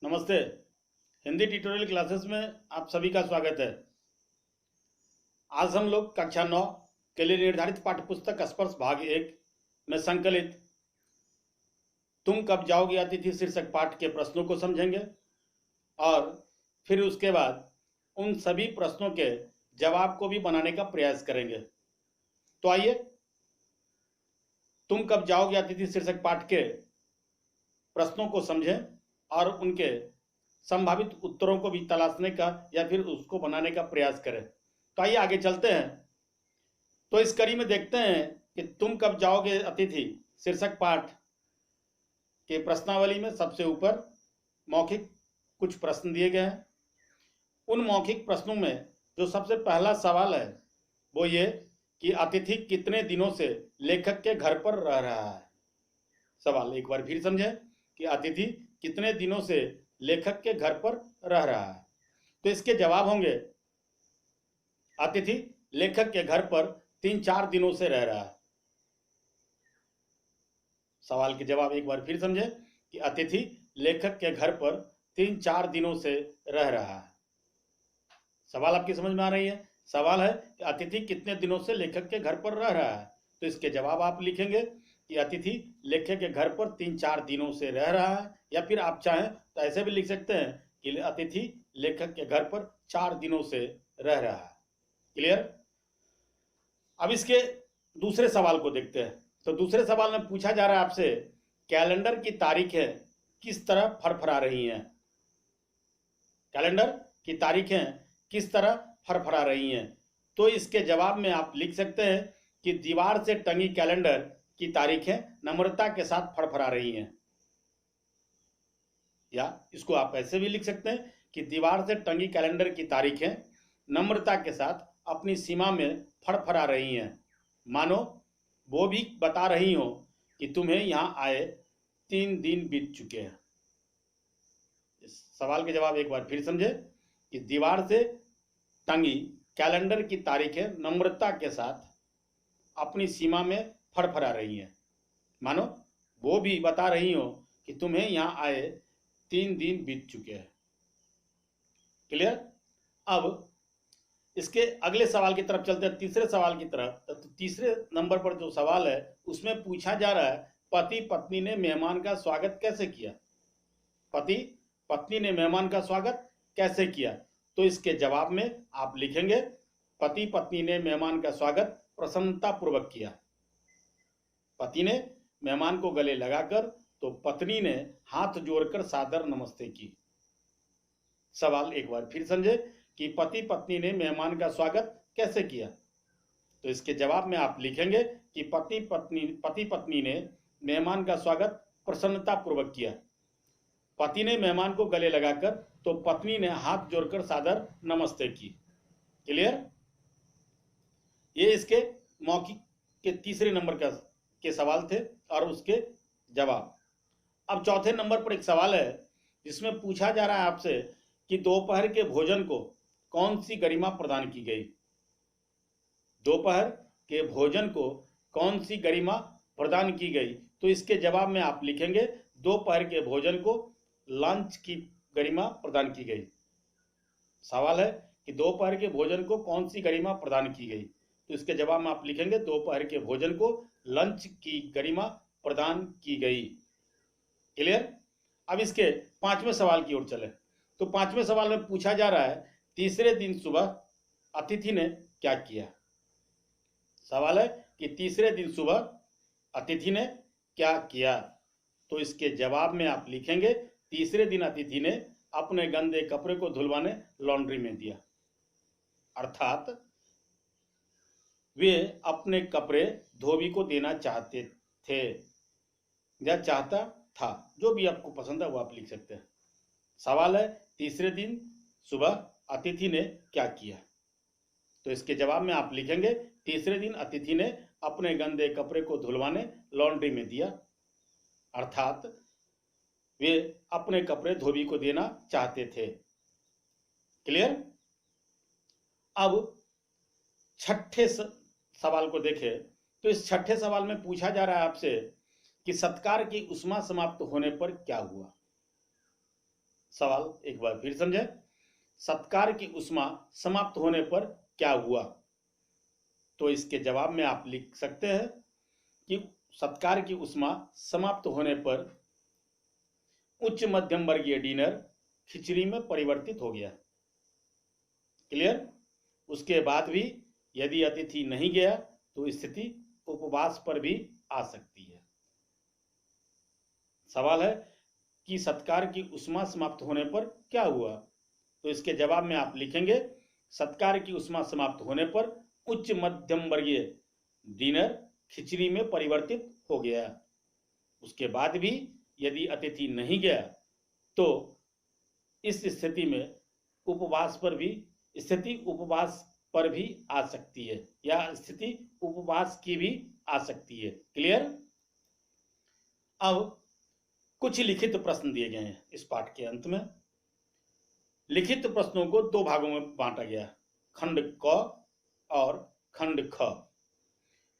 नमस्ते। Hindi tutorial classes में आप सभी का स्वागत है। आज हम लोग कक्षा 9 के लिए निर्धारित पाठ्यपुस्तक स्पर्श भाग 1 में संकलित तुम कब जाओगे अतिथि शीर्षक पाठ के प्रश्नों को समझेंगे और फिर उसके बाद उन सभी प्रश्नों के जवाब को भी बनाने का प्रयास करेंगे। तो आइए तुम कब जाओगे अतिथि शीर्षक पाठ के प्रश्नों को समझें और उनके संभावित उत्तरों को भी तलाशने का या फिर उसको बनाने का प्रयास करें। तो आइए आगे चलते हैं। तो इस कड़ी में देखते हैं कि तुम कब जाओगे अतिथि शीर्षक पाठ के प्रश्नावली में सबसे ऊपर मौखिक कुछ प्रश्न दिए गए हैं। उन मौखिक प्रश्नों में जो सबसे पहला सवाल है वो ये कि अतिथि कितने दिनों से लेखक के घर पर रह रहा है। सवाल एक बार फिर समझें कि अतिथि कितने दिनों से लेखक के घर पर रह रहा है। तो इसके जवाब होंगे अतिथि लेखक के घर पर 3-4 दिनों से रह रहा है। सवाल के जवाब एक बार फिर समझें कि अतिथि लेखक के घर पर 3-4 दिनों से रह रहा है। सवाल आपकी समझ में आ रही है? सवाल है कि अतिथि कितने दिनों से लेखक के घर पर रह रहा है। तो इसके जवाब आप लिखेंगे कि अतिथि लेखक के घर पर 3-4 दिनों से रह रहा है, या फिर आप चाहें तो ऐसे भी लिख सकते हैं कि अतिथि लेखक के घर पर 4 दिनों से रह रहा है। क्लियर? अब इसके दूसरे सवाल को देखते हैं। तो दूसरे सवाल में पूछा जा रहा है आपसे कैलेंडर की तारीखें किस तरह फरफरा रही हैं। कैलेंडर की तारीखें किस तरह फरफरा रही हैं। तो इसके जवाब में आप लिख सकते हैं कि दीवार से टंगी कैलेंडर की तारीखें नम्रता के साथ फड़फड़ा रही हैं। या इसको आप ऐसे भी लिख सकते हैं कि दीवार से टंगी कैलेंडर की तारीखें नम्रता के साथ अपनी सीमा में फड़फड़ा रही हैं, मानो वो भी बता रही हो कि तुम्हें यहां आए 3 दिन बीत चुके हैं। इस सवाल के जवाब एक बार फिर समझे कि दीवार से टंगी कैलेंडर की तारीखें नम्रता के साथ अपनी सीमा में फड़फड़ा रही हैं, मानो वो भी बता रही हो कि तुम्हें यहां आए 3 दिन बीत चुके हैं। क्लियर? अब इसके अगले सवाल की तरफ चलते हैं, तीसरे सवाल की तरफ। तो तीसरे नंबर पर जो सवाल है उसमें पूछा जा रहा है पति पत्नी ने मेहमान का स्वागत कैसे किया। पति पत्नी ने मेहमान का स्वागत कैसे किया। तो इसके जवाब में आप लिखेंगे पति पत्नी ने मेहमान का स्वागत प्रसन्नतापूर्वक किया। पति ने मेहमान को गले लगाकर तो पत्नी ने हाथ जोड़कर सादर नमस्ते की। सवाल एक बार फिर समझे कि पति पत्नी ने मेहमान का स्वागत कैसे किया। तो इसके जवाब में आप लिखेंगे कि पति पत्नी ने मेहमान का स्वागत प्रसन्नतापूर्वक किया। पति ने मेहमान को गले लगाकर तो पत्नी ने हाथ जोड़कर सादर नमस्ते की। क्लियर? ये इसके मौखिक के तीसरे नंबर के सवाल थे और उसके जवाब। अब चौथे नंबर पर एक सवाल है जिसमें पूछा जा रहा है आपसे कि दोपहर के भोजन को कौन सी गरिमा प्रदान की गई। दोपहर के भोजन को कौन सी गरिमा प्रदान की गई। तो इसके जवाब में आप लिखेंगे दोपहर के भोजन को लंच की गरिमा प्रदान की गई। सवाल है कि दोपहर के भोजन को कौन सी गरिमा प्रदान की गई। तो इसके जवाब में आप लिखेंगे दोपहर के भोजन को लंच की गरिमा प्रदान की गई। क्लियर? अब इसके पांचवें सवाल की ओर चले। तो पांचवें सवाल में पूछा जा रहा है तीसरे दिन सुबह अतिथि ने क्या किया। सवाल है कि तीसरे दिन सुबह अतिथि ने क्या किया। तो इसके जवाब में आप लिखेंगे तीसरे दिन अतिथि ने अपने गंदे कपड़े को धुलवाने लॉन्ड्री में दिया। अर्थात वे अपने कपड़े धोबी को देना चाहते थे या चाहता था, जो भी आपको पसंद है वो आप लिख सकते हैं। सवाल है तीसरे दिन सुबह अतिथि ने क्या किया। तो इसके जवाब में आप लिखेंगे तीसरे दिन अतिथि ने अपने गंदे कपड़े को धुलवाने लॉन्ड्री में दिया। अर्थात वे अपने कपड़े धोबी को देना चाहते थे। क्लियर? अब छठे सवाल को देखें। तो इस छठे सवाल में पूछा जा रहा है आपसे कि सत्कार की उष्मा समाप्त होने पर क्या हुआ। सवाल एक बार फिर समझे। सत्कार की उष्मा समाप्त होने पर क्या हुआ? तो इसके जवाब में आप लिख सकते हैं कि सत्कार की उष्मा समाप्त होने पर उच्च मध्यम वर्गीय डिनर खिचड़ी में परिवर्तित हो गया। क्लियर? उसके बाद भी यदि अतिथि नहीं गया तो स्थिति उपवास पर भी आ सकती है। सवाल है कि सत्कार की उष्मा समाप्त होने पर क्या हुआ? तो इसके जवाब में आप लिखेंगे सत्कार की उष्मा समाप्त होने पर उच्च मध्यम वर्गीय डिनर खिचड़ी में परिवर्तित हो गया। उसके बाद भी यदि अतिथि नहीं गया तो इस स्थिति में उपवास पर भी आ सकती है, या स्थिति उपवास की भी आ सकती है। क्लियर? अब कुछ लिखित प्रश्न दिए गए हैं इस पाठ के अंत में। लिखित प्रश्नों को दो भागों में बांटा गया, खंड क और खंड ख।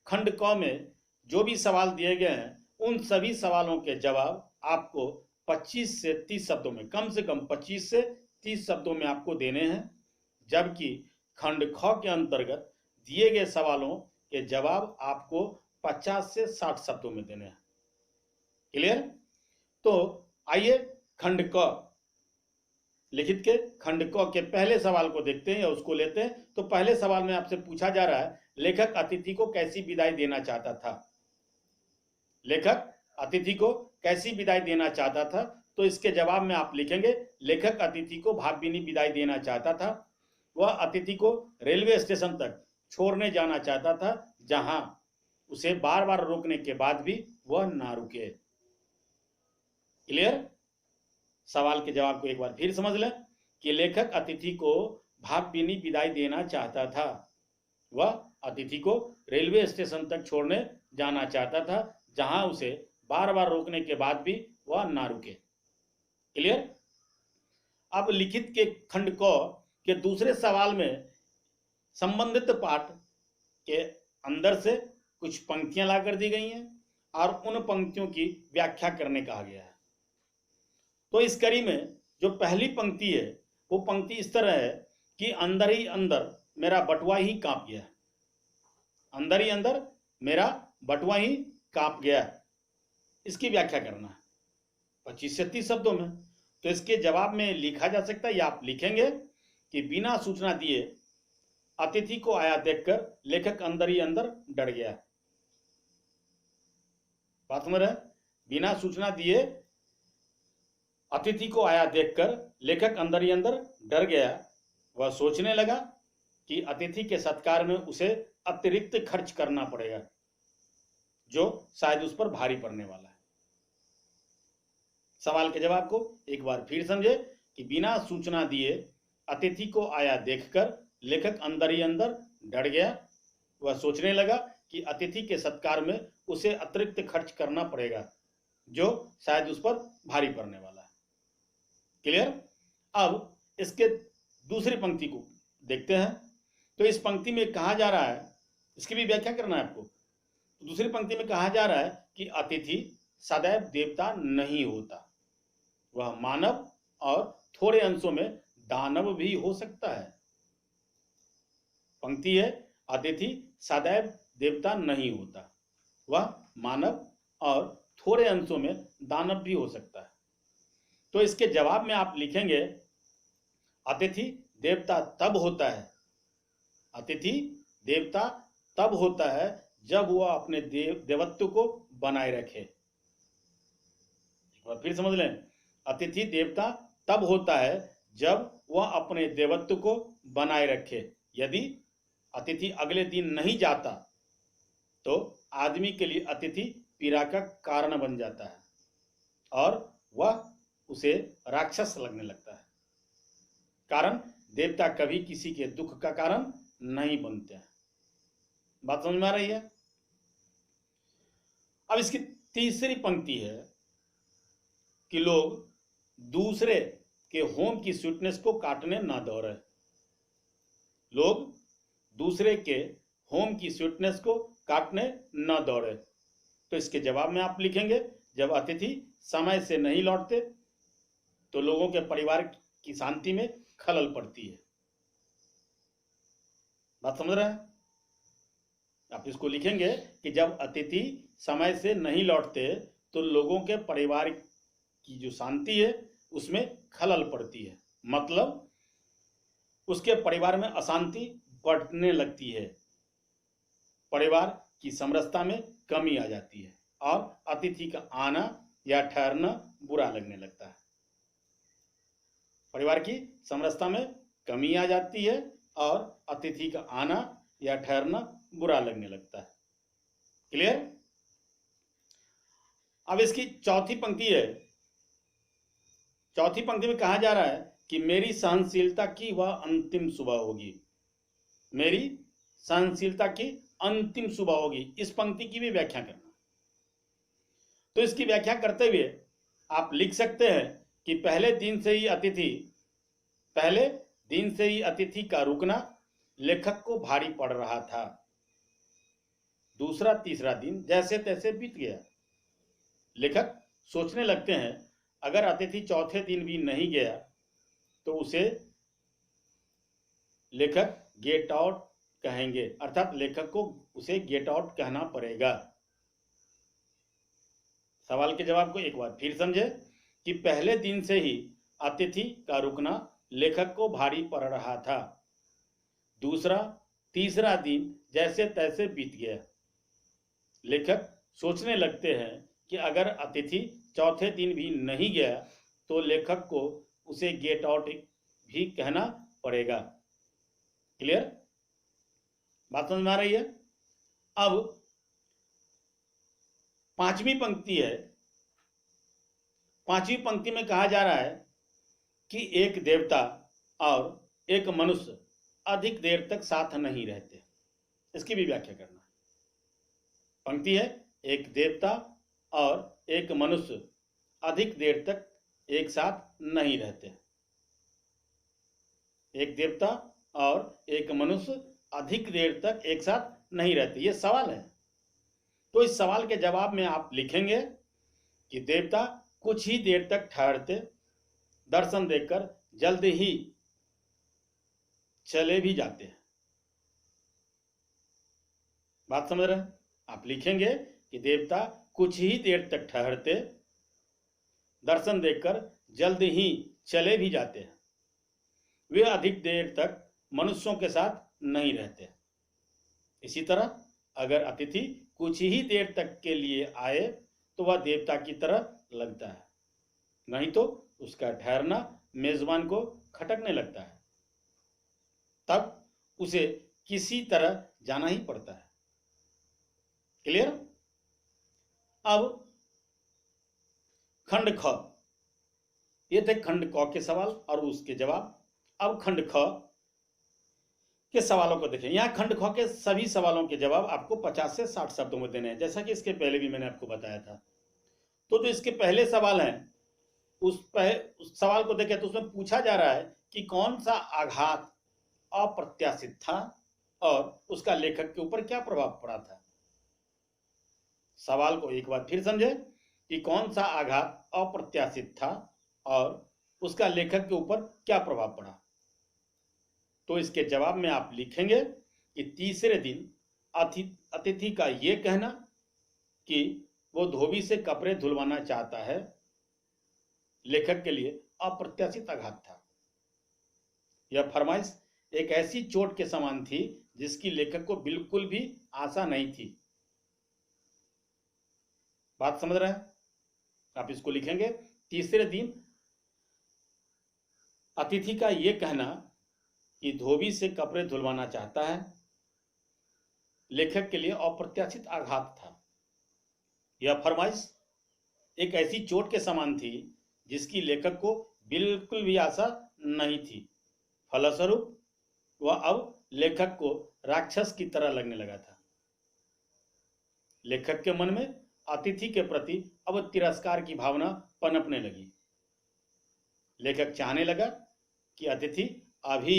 खंड क में जो भी सवाल दिए गए हैं उन सभी सवालों के जवाब आपको 25 से 30 शब्दों में, कम से कम 25 से 30 शब्दों में आपको देने हैं, जबकि खंड ख के अंतर्गत दिए गए सवालों के जवाब आपको 50 से 60 शब्दों में देने हैं। क्लियर? तो आइए खंड क लिखित के खंड क के पहले सवाल को देखते हैं या उसको लेते हैं। तो पहले सवाल में आपसे पूछा जा रहा है, लेखक अतिथि को कैसी विदाई देना चाहता था? लेखक अतिथि को कैसी विदाई देना चाहता था? तो इसके जवाब में आप लिखेंगे लेखक अतिथि को भावभीनी विदाई देना चाहता था। वह अतिथि को रेलवे स्टेशन तक छोड़ने जाना चाहता था, जहां उसे बार बार रोकने के बाद भी वह ना रुके। क्लियर? सवाल के जवाब को एक बार फिर समझ लें कि लेखक अतिथि को भावभीनी विदाई देना चाहता था। वह अतिथि को रेलवे स्टेशन तक छोड़ने जाना चाहता था, जहां उसे बार बार रोकने के बाद भी वह ना रुके। क्लियर? अब लिखित के खंड क के दूसरे सवाल में संबंधित पाठ के अंदर से कुछ पंक्तियां ला कर दी गई हैं और उन पंक्तियों की व्याख्या करने कहा गया है। तो इस कड़ी में जो पहली पंक्ति है वो पंक्ति इस तरह है कि अंदर ही अंदर मेरा बटुआ ही कांप गया। अंदर ही अंदर मेरा बटुआ ही कांप गया। इसकी व्याख्या करना है 25 से 30 शब्दों में। तो इसके जवाब में लिखा जा सकता है, या आप लिखेंगे कि बिना सूचना दिए अतिथि को आया देखकर लेखक अंदर ही अंदर डर गया। बात समझ रहे? बिना सूचना दिए अतिथि को आया देखकर लेखक अंदर ही अंदर डर गया। वह सोचने लगा कि अतिथि के सत्कार में उसे अतिरिक्त खर्च करना पड़ेगा, जो शायद उस पर भारी पड़ने वाला है। सवाल के जवाब को एक बार फिर समझे कि बिना सूचना दिए अतिथि को आया देखकर लेखक अंदर ही अंदर डर गया। वह सोचने लगा कि अतिथि के सत्कार में उसे अतिरिक्त खर्च करना पड़ेगा, जो शायद उस पर भारी पड़ने वाला है। क्लियर? अब इसके दूसरी पंक्ति को देखते हैं। तो इस पंक्ति में कहा जा रहा है, इसकी भी व्याख्या करना है आपको। तो दूसरी पंक्ति में कहा जा रहा है कि अतिथि सदैव देवता नहीं होता, वह मानव और थोड़े अंशों में दानव भी हो सकता है। पंक्ति है, अतिथि सदैव देवता नहीं होता, वह मानव और थोड़े अंशों में दानव भी हो सकता है। तो इसके जवाब में आप लिखेंगे अतिथि देवता तब होता है, अतिथि देवता तब होता है जब वह अपने देवत्व को बनाए रखे। एक बार फिर समझ लें, अतिथि देवता तब होता है जब वह अपने देवत्व को बनाए रखे। यदि अतिथि अगले दिन नहीं जाता तो आदमी के लिए अतिथि पीड़ा का कारण बन जाता है और वह उसे राक्षस लगने लगता है। कारण देवता कभी किसी के दुख का कारण नहीं बनते हैं। बात समझ में आ रही है? अब इसकी तीसरी पंक्ति है कि लोग दूसरे के होम की स्वीटनेस को काटने ना दौड़े। लोग दूसरे के होम की स्वीटनेस को काटने न दौड़े। तो इसके जवाब में आप लिखेंगे जब अतिथि समय से नहीं लौटते तो लोगों के परिवार की शांति में खलल पड़ती है। बात समझ रहे हैं? आप इसको लिखेंगे कि जब अतिथि समय से नहीं लौटते तो लोगों के परिवार की जो शांति है उसमें खलल पड़ती है, मतलब उसके परिवार में अशांति बढ़ने लगती है, परिवार की समरसता में कमी आ जाती है और अतिथि का आना या ठहरना बुरा लगने लगता है। परिवार की समरसता में कमी आ जाती है और अतिथि का आना या ठहरना बुरा लगने लगता है। क्लियर? अब इसकी चौथी पंक्ति है। चौथी पंक्ति में कहा जा रहा है कि मेरी सहनशीलता की वह अंतिम सुबह होगी। मेरी सहनशीलता की अंतिम सुबह होगी। इस पंक्ति की भी व्याख्या करना। तो इसकी व्याख्या करते हुए आप लिख सकते हैं कि पहले दिन से ही अतिथि का रुकना लेखक को भारी पड़ रहा था। दूसरा तीसरा दिन जैसे तैसे बीत गया। लेखक सोचने लगते हैं अगर अतिथि चौथे दिन भी नहीं गया तो उसे लेखक गेट आउट कहेंगे, अर्थात लेखक को उसे गेट आउट कहना पड़ेगा। सवाल के जवाब को एक बार फिर समझे कि पहले दिन से ही अतिथि का रुकना लेखक को भारी पड़ रहा था। दूसरा तीसरा दिन जैसे तैसे बीत गया। लेखक सोचने लगते हैं कि अगर अतिथि चौथे दिन भी नहीं गया तो लेखक को उसे गेट आउट भी कहना पड़ेगा। क्लियर? बात समझ में आ रही है? अब पांचवी पंक्ति है। पांचवी पंक्ति में कहा जा रहा है कि एक देवता और एक मनुष्य अधिक देर तक साथ नहीं रहते। इसकी भी व्याख्या करना। पंक्ति है एक देवता और एक मनुष्य अधिक देर तक एक साथ नहीं रहते। एक देवता और एक मनुष्य अधिक देर तक एक साथ नहीं रहते। ये सवाल है। तो इस सवाल के जवाब में आप लिखेंगे कि देवता कुछ ही देर तक ठहरते, दर्शन देकर जल्द ही चले भी जाते हैं। बात समझ रहे हैं? आप लिखेंगे कि देवता कुछ ही देर तक ठहरते, दर्शन देकर जल्द ही चले भी जाते हैं। वे अधिक देर तक मनुष्यों के साथ नहीं रहते। इसी तरह अगर अतिथि कुछ ही देर तक के लिए आए तो वह देवता की तरह लगता है, नहीं तो उसका ठहरना मेजबान को खटकने लगता है। तब उसे किसी तरह जाना ही पड़ता है। क्लियर? अब खंड ख, ये थे खंड क के सवाल और उसके जवाब। अब खंड ख के सवालों को देखें। यहाँ खंड ख के सभी सवालों के जवाब आपको 50 से 60 शब्दों में देने हैं, जैसा कि इसके पहले भी मैंने आपको बताया था। तो जो इसके पहले सवाल हैं उस सवाल को देखें तो उसमें पूछा जा रहा है कि कौन सा आघात अप्रत्याशित था और उसका लेखक के ऊपर क्या प्रभाव पड़ा था। सवाल को एक बार फिर समझे कि कौन सा आघात अप्रत्याशित था और उसका लेखक के ऊपर क्या प्रभाव पड़ा। तो इसके जवाब में आप लिखेंगे कि तीसरे दिन अतिथि का ये कहना कि वो धोबी से कपड़े धुलवाना चाहता है, लेखक के लिए अप्रत्याशित आघात था। यह फरमाइश एक ऐसी चोट के समान थी जिसकी लेखक को बिल्कुल भी आशा नहीं थी। बात समझ रहे हैं? आप इसको लिखेंगे तीसरे दिन अतिथि का यह कहना कि धोबी से कपड़े धुलवाना चाहता है, लेखक के लिए अप्रत्याशित आघात था। यह फरमाइश एक ऐसी चोट के समान थी जिसकी लेखक को बिल्कुल भी आशा नहीं थी। फलस्वरूप वह अब लेखक को राक्षस की तरह लगने लगा था। लेखक के मन में अतिथि के प्रति अब तिरस्कार की भावना पनपने लगी। लेखक चाहने लगा कि अतिथि अभी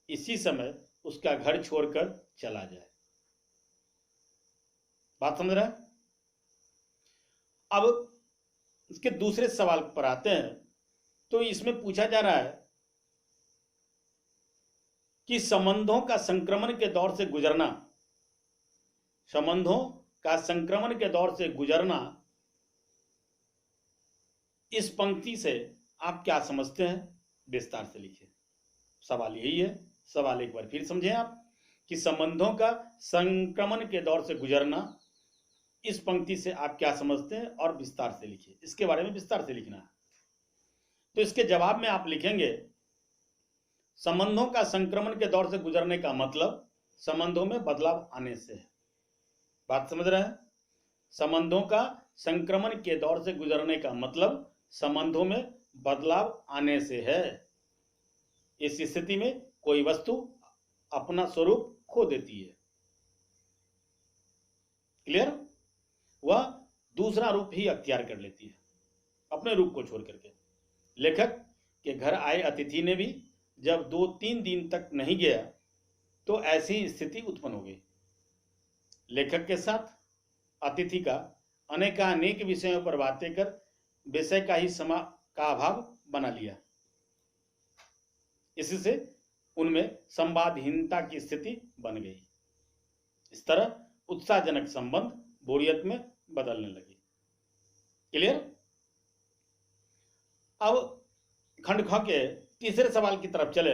इसी समय उसका घर छोड़कर चला जाए। बात समझ रहे हैं? अब इसके दूसरे सवाल पर आते हैं। तो इसमें पूछा जा रहा है कि संबंधों का संक्रमण के दौर से गुजरना, संबंधों का संक्रमण के दौर से गुजरना, इस पंक्ति से आप क्या समझते हैं, विस्तार से लिखिए। सवाल यही है। सवाल एक बार फिर समझें आप कि संबंधों का संक्रमण के दौर से गुजरना, इस पंक्ति से आप क्या समझते हैं और विस्तार से लिखिए। इसके बारे में विस्तार से लिखना है। तो इसके जवाब में आप लिखेंगे संबंधों का संक्रमण के दौर से गुजरने का मतलब संबंधों में बदलाव आने से है। बात समझ रहे हैं? संबंधों का संक्रमण के दौर से गुजरने का मतलब संबंधों में बदलाव आने से है। इस स्थिति में कोई वस्तु अपना स्वरूप खो देती है। क्लियर? वह दूसरा रूप ही अख्तियार कर लेती है, अपने रूप को छोड़ करके। लेखक के घर आए अतिथि ने भी जब 2-3 दिन तक नहीं गया तो ऐसी स्थिति उत्पन्न हो गई। लेखक के साथ अतिथि का अनेकानेक विषयों पर बातें कर विषय का ही समा का अभाव बना लिया। इससे उनमें संवादहीनता की स्थिति बन गई। इस तरह उत्साहजनक संबंध बोरियत में बदलने लगे। क्लियर? अब खंड ख के तीसरे सवाल की तरफ चले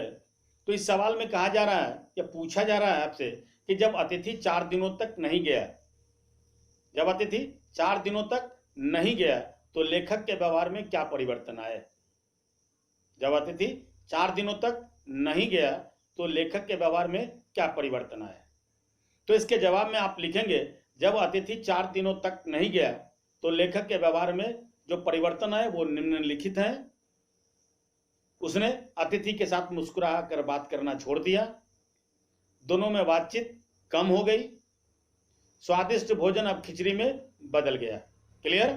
तो इस सवाल में कहा जा रहा है या पूछा जा रहा है आपसे कि जब अतिथि 4 दिनों तक नहीं गया, जब अतिथि 4 दिनों तक नहीं गया तो लेखक के व्यवहार में क्या परिवर्तन आए। जब अतिथि 4 दिनों तक नहीं गया तो लेखक के व्यवहार में क्या परिवर्तन आए। तो इसके जवाब में आप लिखेंगे जब अतिथि 4 दिनों तक नहीं गया तो लेखक के व्यवहार में जो परिवर्तन आए वो निम्नलिखित हैं। उसने अतिथि के साथ मुस्कुरा कर बात करना छोड़ दिया, दोनों में बातचीत कम हो गई, स्वादिष्ट भोजन अब खिचड़ी में बदल गया। क्लियर?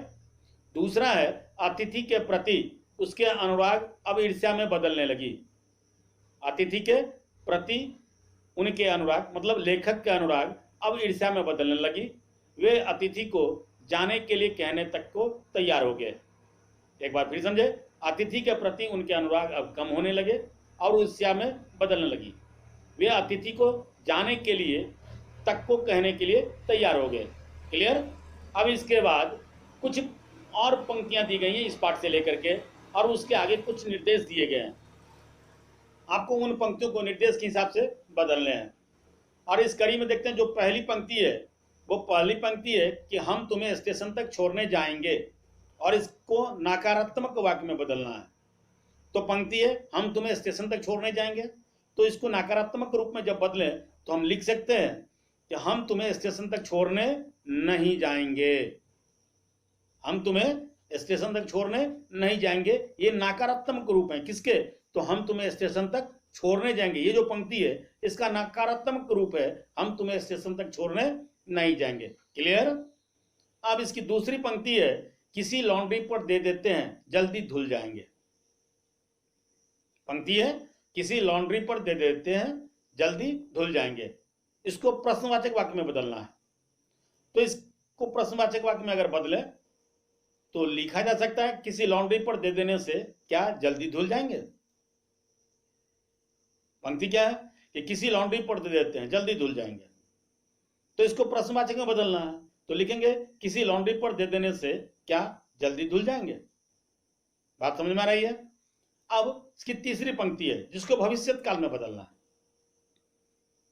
दूसरा है अतिथि के प्रति उसके अनुराग अब ईर्ष्या में बदलने लगी। अतिथि के प्रति उनके अनुराग मतलब लेखक के अनुराग अब ईर्ष्या में बदलने लगी। वे अतिथि को जाने के लिए कहने तक को तैयार हो गए। एक बार फिर समझे, अतिथि के प्रति उनके अनुराग अब कम होने लगे और ईर्ष्या में बदलने लगी। वे अतिथि को जाने के लिए तक को कहने के लिए तैयार हो गए। क्लियर? अब इसके बाद कुछ और पंक्तियां दी गई हैं इस पाठ से लेकर के और उसके आगे कुछ निर्देश दिए गए हैं। आपको उन पंक्तियों को निर्देश के हिसाब से बदलने हैं। और इस कड़ी में देखते हैं जो पहली पंक्ति है वो पहली पंक्ति है कि हम तुम्हें स्टेशन तक छोड़ने जाएंगे और इसको नकारात्मक वाक्य में बदलना है। तो पंक्ति है हम तुम्हें स्टेशन तक छोड़ने जाएंगे, तो इसको नकारात्मक रूप में जब बदलें तो हम लिख सकते हैं कि हम तुम्हें स्टेशन तक छोड़ने नहीं जाएंगे। हम तुम्हें स्टेशन तक छोड़ने नहीं जाएंगे, ये नकारात्मक रूप है किसके? तो हम तुम्हें स्टेशन तक छोड़ने जाएंगे। ये जो पंक्ति है इसका नकारात्मक रूप है हम तुम्हें स्टेशन तक छोड़ने नहीं जाएंगे। क्लियर? अब इसकी दूसरी पंक्ति है किसी लॉन्ड्री पर दे देते हैं जल्दी धुल जाएंगे। पंक्ति है किसी लॉन्ड्री पर दे देते हैं जल्दी धुल जाएंगे। इसको प्रश्नवाचक वाक्य में बदलना है। तो इसको प्रश्नवाचक वाक्य में अगर बदले तो लिखा जा सकता है किसी लॉन्ड्री पर दे देने से क्या जल्दी धुल जाएंगे। पंक्ति क्या है कि किसी लॉन्ड्री पर दे देते हैं जल्दी धुल जाएंगे, तो इसको प्रश्नवाचक में बदलना है। तो लिखेंगे किसी लॉन्ड्री पर दे देने से क्या जल्दी धुल जाएंगे। बात समझ में आ रही है? अब इसकी तीसरी पंक्ति है जिसको भविष्यत काल में बदलना है।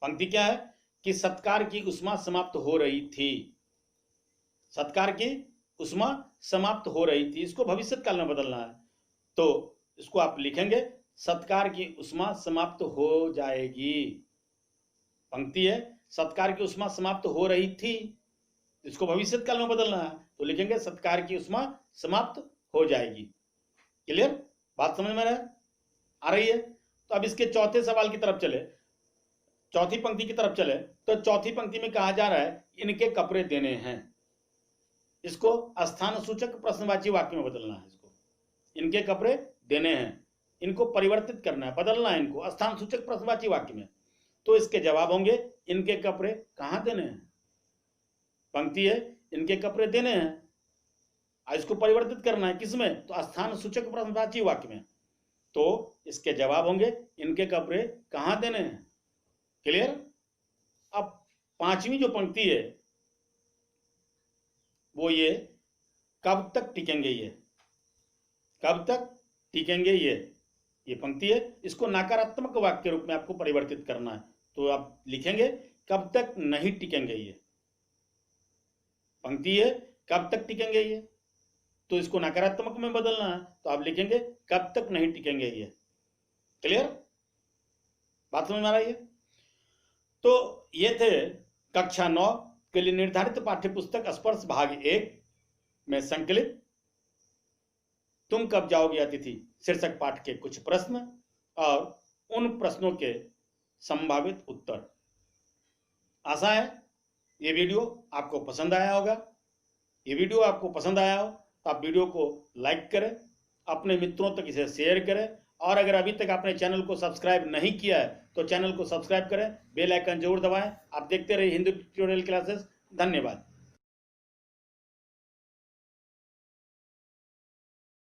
पंक्ति क्या है कि सत्कार की उष्मा समाप्त हो रही थी। सत्कार की उष्मा समाप्त हो रही थी, इसको भविष्यत काल में बदलना है। तो इसको आप लिखेंगे सत्कार की उष्मा समाप्त हो जाएगी। पंक्ति है सत्कार की उष्मा समाप्त हो रही थी, इसको भविष्यत काल में बदलना है। तो लिखेंगे सत्कार की उष्मा समाप्त हो जाएगी। क्लियर? बात समझ में आ रही है? तो अब इसके चौथे सवाल की तरफ चले, चौथी पंक्ति की तरफ चले तो चौथी पंक्ति में कहा जा रहा है इनके कपड़े देने हैं। इसको स्थान सूचक प्रश्नवाची वाक्य में बदलना है। इसको इनके कपड़े देने हैं, इनको परिवर्तित करना है, बदलना है इनको स्थान सूचक प्रश्नवाची वाक्य में। तो इसके जवाब होंगे इनके कपड़े कहाँ देने हैं। पंक्ति है इनके कपड़े देने हैं, इसको परिवर्तित करना है किसमें? तो स्थान सूचक प्रश्नवाची वाक्य में। तो इसके जवाब होंगे इनके कपड़े कहाँ देने हैं। क्लियर। अब पांचवी जो पंक्ति है वो ये कब तक टिकेंगे, ये कब तक टिकेंगे, ये पंक्ति है। इसको नकारात्मक वाक्य रूप में आपको परिवर्तित करना है। तो आप लिखेंगे कब तक नहीं टिकेंगे, ये पंक्ति है कब तक टिकेंगे ये, तो इसको नकारात्मक में बदलना है तो आप लिखेंगे कब तक नहीं टिकेंगे ये। क्लियर, बात समझ में आ रही है। तो ये थे कक्षा 9 के लिए निर्धारित पाठ्यपुस्तक स्पर्श भाग 1 में संकलित तुम कब जाओगे अतिथि शीर्षक पाठ के कुछ प्रश्न और उन प्रश्नों के संभावित उत्तर। आशा है ये वीडियो आपको पसंद आया होगा। ये वीडियो आपको पसंद आया हो तो आप वीडियो को लाइक करें, अपने मित्रों तक इसे शेयर करें, और अगर अभी तक आपने चैनल को सब्सक्राइब नहीं किया है तो चैनल को सब्सक्राइब करें, बेल आइकन जरूर दबाएं। आप देखते रहिए हिंदी ट्यूटोरियल क्लासेस। धन्यवाद।